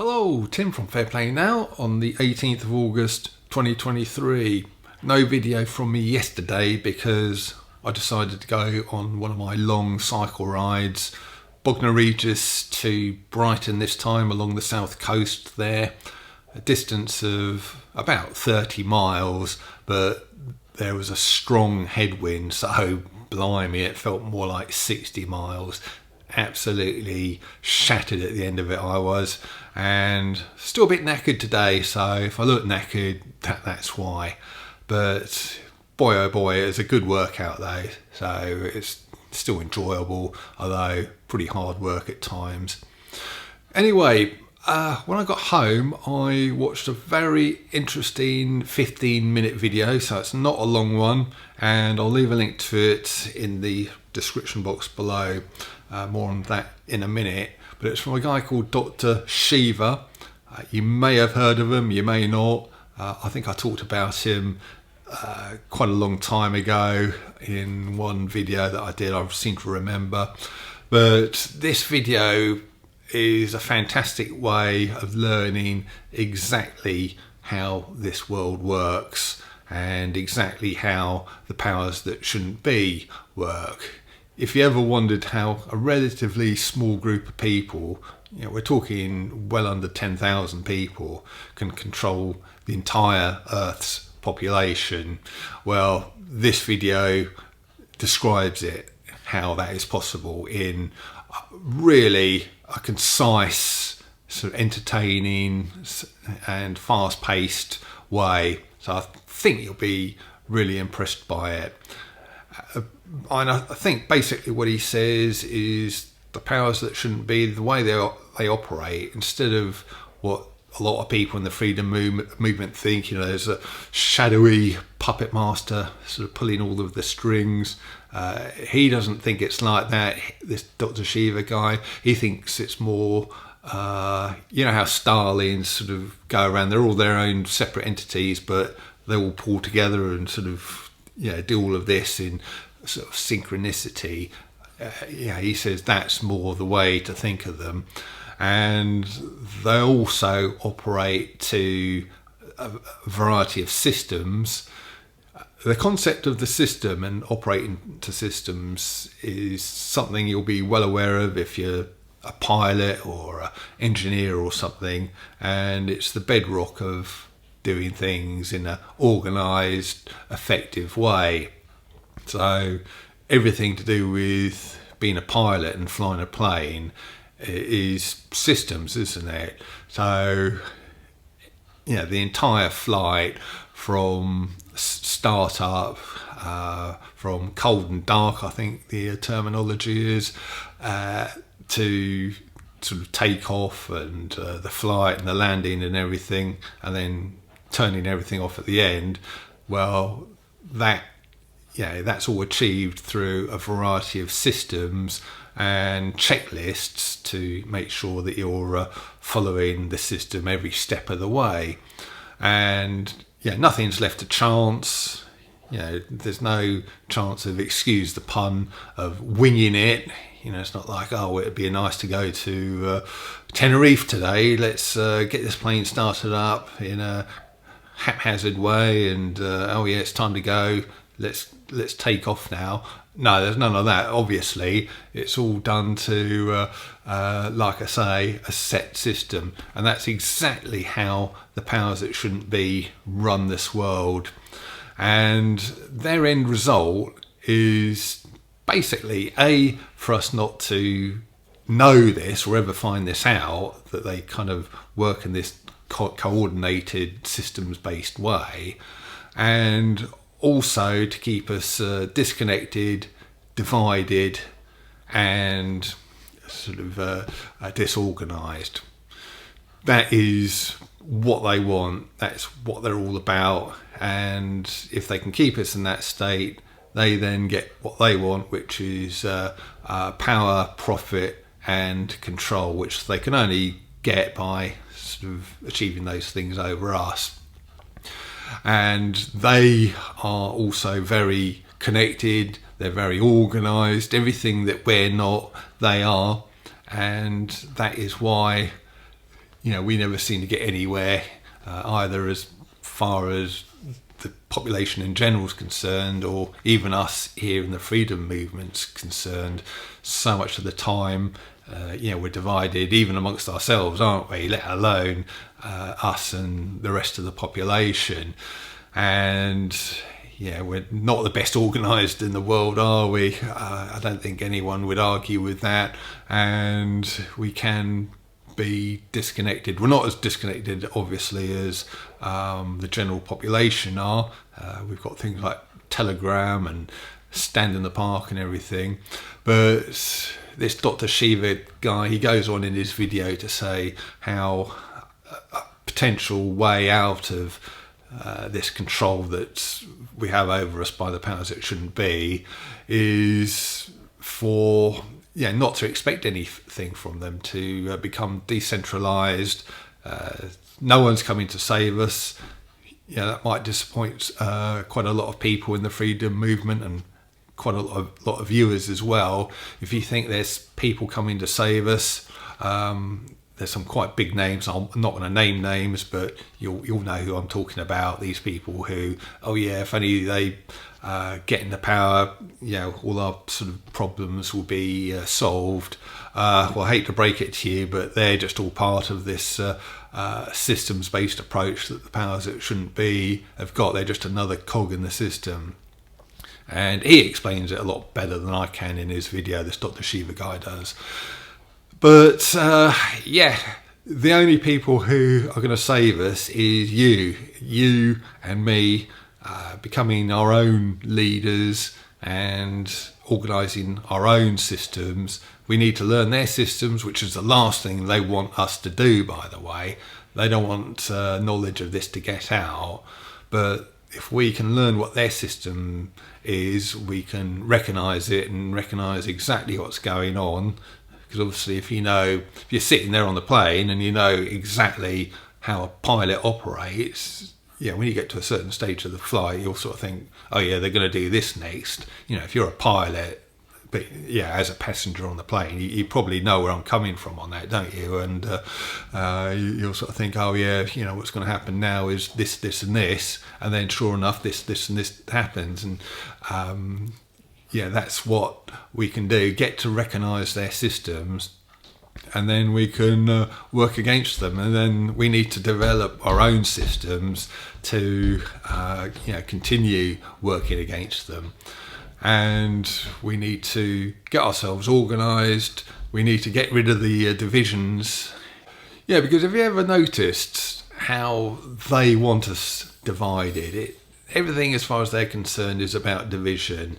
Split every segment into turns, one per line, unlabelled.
Hello, Tim from Fair Play Now on the 18th of August 2023. No video from me yesterday because I decided to go on one of my long cycle rides, Bognor Regis to Brighton this time along the south coast there. A distance of about 30 miles, but there was a strong headwind, so blimey, it felt more like 60 miles. Absolutely shattered at the end of it I was, and still a bit knackered today, so if I look knackered, that's why. But boy oh boy, it was a good workout though, so it's still enjoyable, although pretty hard work at times. Anyway, when I got home I watched a very interesting 15-minute video, so it's not a long one, and I'll leave a link to it in the description box below. More on that in a minute, but it's from a guy called Dr. Shiva. You may have heard of him, you may not. I think I talked about him quite a long time ago in one video that I did, I seem to remember. But this video is a fantastic way of learning exactly how this world works and exactly how the powers that shouldn't be work. If you ever wondered how a relatively small group of people, we're talking well under 10,000 people, can control the entire Earth's population, well, this video describes it, how that is possible in really a concise, sort of entertaining and fast-paced way. So I think you'll be really impressed by it. And I think basically what he says is the powers that shouldn't be, the way they operate, instead of what a lot of people in the freedom movement think, there's a shadowy puppet master sort of pulling all of the strings. He doesn't think it's like that, this Dr. Shiva guy. He thinks it's more, you know how Starlings sort of go around, they're all their own separate entities, but they all pull together and sort of do all of this in sort of synchronicity. He says that's more the way to think of them, and they also operate to a variety of systems. The concept of the system and operating to systems is something you'll be well aware of if you're a pilot or an engineer or something, and it's the bedrock of doing things in an organised, effective way. So everything to do with being a pilot and flying a plane is systems, isn't it? So the entire flight from start-up, from cold and dark, I think the terminology is, to sort of take off and the flight and the landing and everything, and then turning everything off at the end, well, that's all achieved through a variety of systems and checklists to make sure that you're following the system every step of the way. And nothing's left to chance. There's no chance of, excuse the pun, of winging it. It's not like, it'd be nice to go to Tenerife today, let's get this plane started up in a haphazard way, and it's time to go, let's take off now. No, there's none of that. Obviously it's all done to like I say, a set system, and that's exactly how the powers that shouldn't be run this world. And their end result is basically for us not to know this or ever find this out, that they kind of work in this coordinated systems-based way, and also to keep us disconnected, divided, and sort of disorganised. That is what they want, that's what they're all about, and if they can keep us in that state, they then get what they want, which is power, profit and control, which they can only get by sort of achieving those things over us. And they are also very connected, they're very organised, everything that we're not, they are, and that is why we never seem to get anywhere either as far as the population in general is concerned, or even us here in the freedom movement's concerned. So much of the time, we're divided even amongst ourselves, aren't we? Let alone us and the rest of the population. And we're not the best organised in the world, are we? I don't think anyone would argue with that. And we can be disconnected. We're not as disconnected, obviously, as the general population are. We've got things like Telegram and Stand in the Park and everything. But this Dr. Shiva guy, he goes on in his video to say how a potential way out of this control that we have over us by the powers that shouldn't be is for not to expect anything from them, to become decentralized. No one's coming to save us. That might disappoint quite a lot of people in the freedom movement and quite a lot of viewers as well. If you think there's people coming to save us, there's some quite big names. I'm not going to name names, but you'll know who I'm talking about. These people who, if only they get into power, all our sort of problems will be solved. Well, I hate to break it to you, but they're just all part of this systems-based approach that the powers that shouldn't be have got. They're just another cog in the system. And he explains it a lot better than I can in his video, this Dr. Shiva guy does. But the only people who are going to save us is you and me, becoming our own leaders and organising our own systems. We need to learn their systems, which is the last thing they want us to do, by the way. They don't want knowledge of this to get out. But if we can learn what their system is, we can recognise it and recognise exactly what's going on. Because obviously if you're sitting there on the plane and you know exactly how a pilot operates, when you get to a certain stage of the flight, you'll sort of think, they're going to do this next. If you're a pilot, but as a passenger on the plane, you probably know where I'm coming from on that, don't you? And you'll sort of think, what's going to happen now is this, and this, and then sure enough, this, and this happens. And that's what we can do, get to recognise their systems, and then we can work against them. And then we need to develop our own systems to continue working against them. And we need to get ourselves organised. We need to get rid of the divisions. Because have you ever noticed how they want us divided? Everything as far as they're concerned is about division.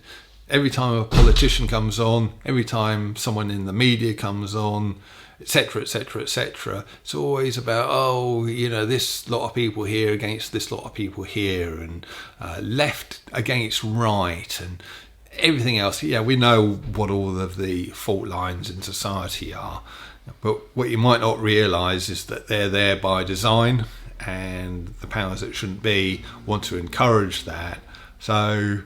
Every time a politician comes on, every time someone in the media comes on, etc., etc., etc., it's always about, this lot of people here against this lot of people here, and left against right, and everything else. We know what all of the fault lines in society are, but what you might not realise is that they're there by design, and the powers that shouldn't be want to encourage that. So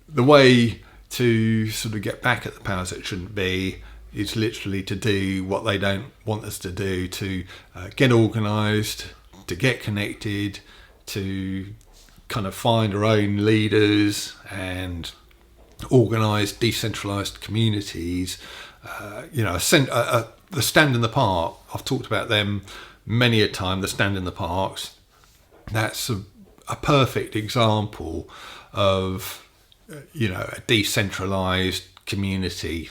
the way to sort of get back at the powers that shouldn't be is literally to do what they don't want us to do, to get organised, to get connected, to kind of find our own leaders and organise decentralised communities. The Stand in the Park, I've talked about them many a time, the Stand in the Parks. That's a perfect example of a decentralised community.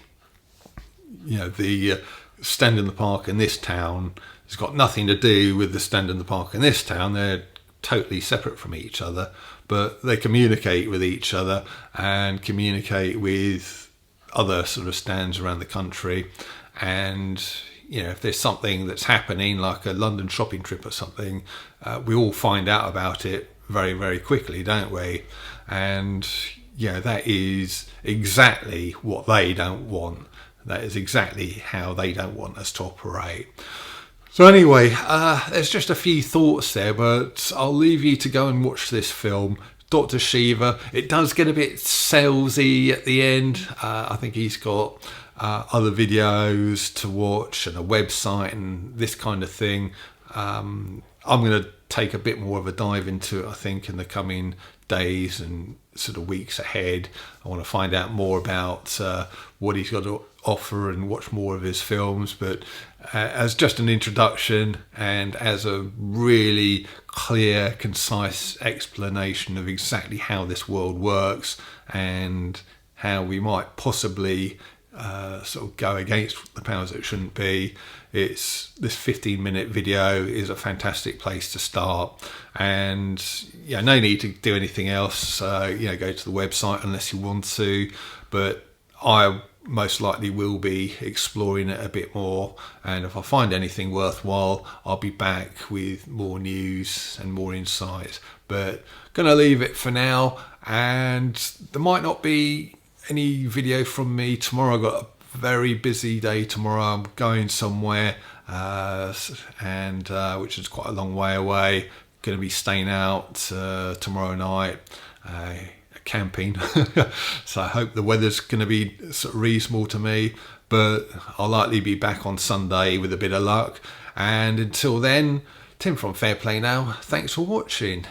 The Stand in the Park in this town has got nothing to do with the Stand in the Park in this town. They're totally separate from each other, but they communicate with each other and communicate with other sort of stands around the country. And if there's something that's happening, like a London shopping trip or something, we all find out about it very, very quickly, don't we? And that is exactly what they don't want. That is exactly how they don't want us to operate. So anyway, there's just a few thoughts there, but I'll leave you to go and watch this film, Dr. Shiva. It does get a bit salesy at the end. I think he's got other videos to watch and a website and this kind of thing. I'm going to take a bit more of a dive into it, I think, in the coming days and sort of weeks ahead. I want to find out more about what he's got to offer and watch more of his films. But as just an introduction and as a really clear, concise explanation of exactly how this world works and how we might possibly sort of go against the powers that shouldn't be, this 15-minute video is a fantastic place to start. And yeah, no need to do anything else. Go to the website unless you want to, but I most likely will be exploring it a bit more, and if I find anything worthwhile, I'll be back with more news and more insights. But gonna leave it for now, and there might not be any video from me tomorrow. I've got a very busy day tomorrow. I'm going somewhere, which is quite a long way away. Going to be staying out tomorrow night, camping. So I hope the weather's going to be sort of reasonable to me, but I'll likely be back on Sunday with a bit of luck. And until then, Tim from Fair Play Now, thanks for watching.